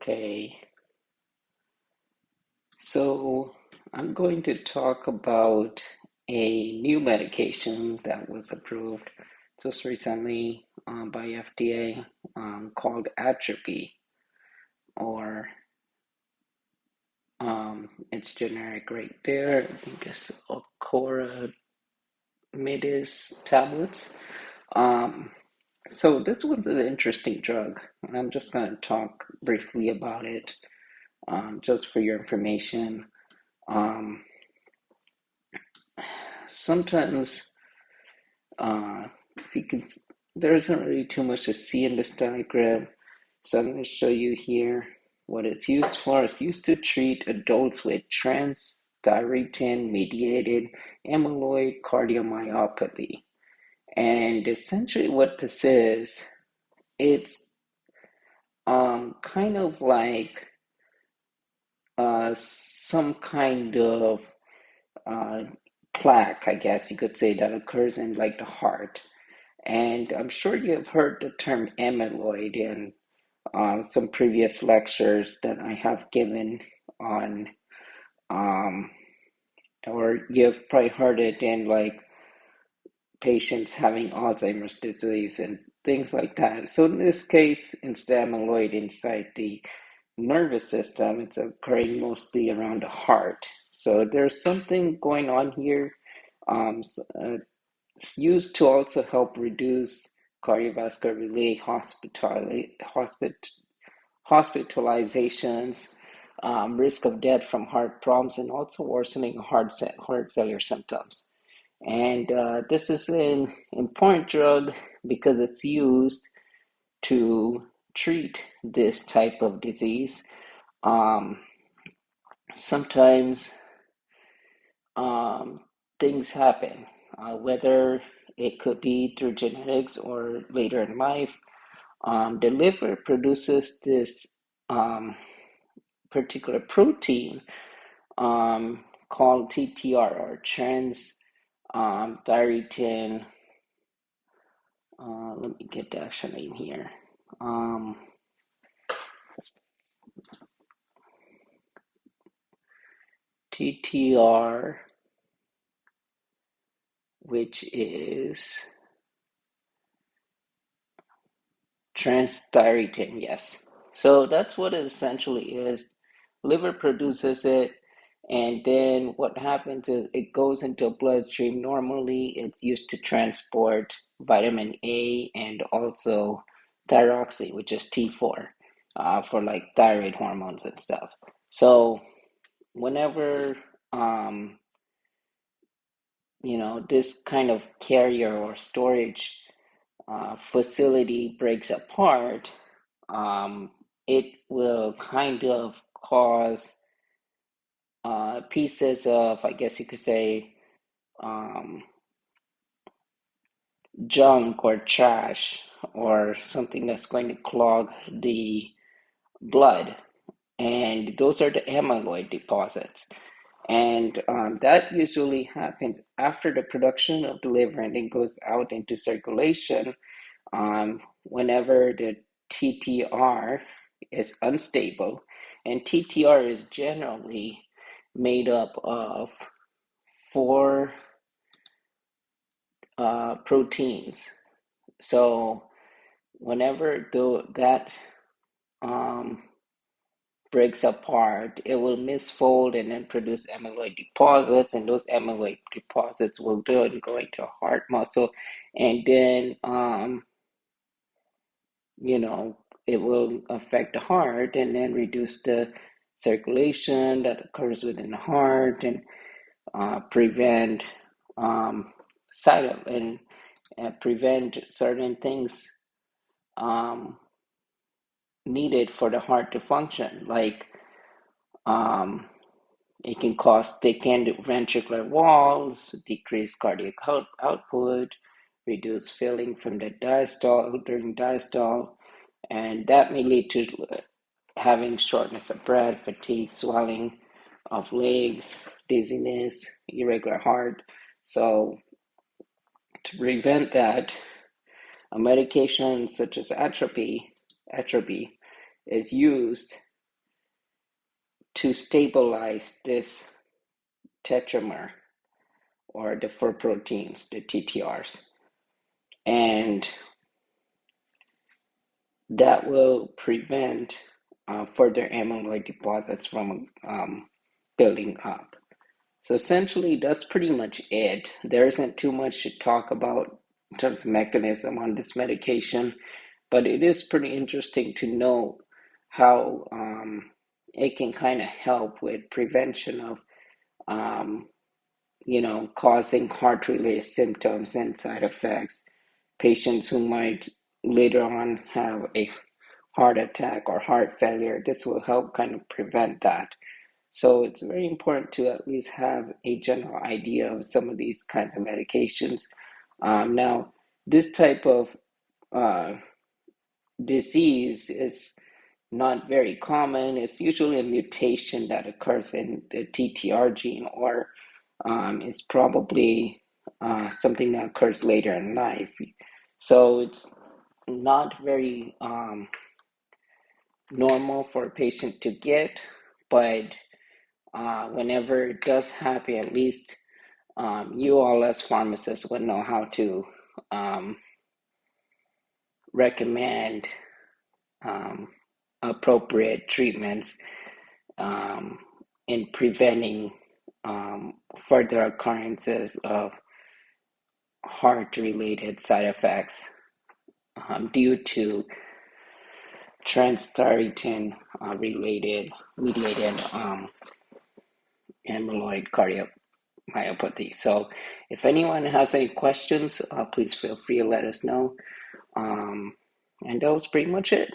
Okay, so I'm going to talk about a new medication that was approved just recently by FDA called Attruby, or it's generic right there. I think it's Acoramidis tablets. Um, so this was an interesting drug, and I'm just going to talk briefly about it just for your information. Um, Sometimes, if you can, there isn't really too much to see in this diagram, so I'm going to show you here what it's used for. It's used to treat adults with transthyretin mediated amyloid cardiomyopathy. And essentially, what this is, it's kind of like some kind of uh, plaque, I guess you could say, that occurs in like the heart. And I'm sure you've heard the term amyloid in some previous lectures that I have given on, um, or you've probably heard it in like patients having Alzheimer's disease and things like that. So in this case, it's the amyloid inside the nervous system. It's occurring mostly around the heart. So there's something going on here. It's used to also help reduce cardiovascular related hospitalizations, risk of death from heart problems, and also worsening heart failure symptoms. And this is an important drug because it's used to treat this type of disease. Um, Sometimes um, things happen, whether it could be through genetics or later in life. The liver produces this um, particular protein called TTR, or trans thyretin. Let me get the actual name here. Um, TTR, which is transthyretin, yes. So that's what it essentially is. Liver produces it, and then what happens is it goes into a bloodstream. Normally, it's used to transport vitamin A and also thyroxine, which is T4, for like thyroid hormones and stuff. So whenever this kind of carrier or storage facility breaks apart, um, it will kind of cause pieces of, I guess you could say, um, junk or trash or something that's going to clog the blood. And those are the amyloid deposits. And that usually happens after the production of the liver and then goes out into circulation whenever the TTR is unstable. And TTR is generally made up of four proteins. So whenever that um, breaks apart, it will misfold and then produce amyloid deposits, and those amyloid deposits will then go into heart muscle, and then you know it will affect the heart and then reduce the circulation that occurs within the heart, and prevent side of and prevent certain things um, needed for the heart to function, like um, it can cause thickened ventricular walls, decrease cardiac output, reduce filling from the diastole during diastole, and that may lead to having shortness of breath, fatigue, swelling of legs, dizziness, irregular heart. So to prevent that, a medication such as Attruby is used to stabilize this tetramer or the four proteins, the TTRs. And that will prevent further amyloid deposits from building up. So essentially, that's pretty much it. There isn't too much to talk about in terms of mechanism on this medication, but it is pretty interesting to know how it can kind of help with prevention of, um, causing heart-related symptoms and side effects. Patients who might later on have a heart attack or heart failure, this will help kind of prevent that. So it's very important to at least have a general idea of some of these kinds of medications. Now, this type of uh, disease is not very common. It's usually a mutation that occurs in the TTR gene, or it's probably something that occurs later in life. So it's not very normal for a patient to get, but whenever it does happen, at least you all as pharmacists would know how to recommend um, appropriate treatments um, in preventing further occurrences of heart-related side effects due to transthyretin related mediated amyloid cardiomyopathy. So if anyone has any questions, please feel free to let us know. And that was pretty much it.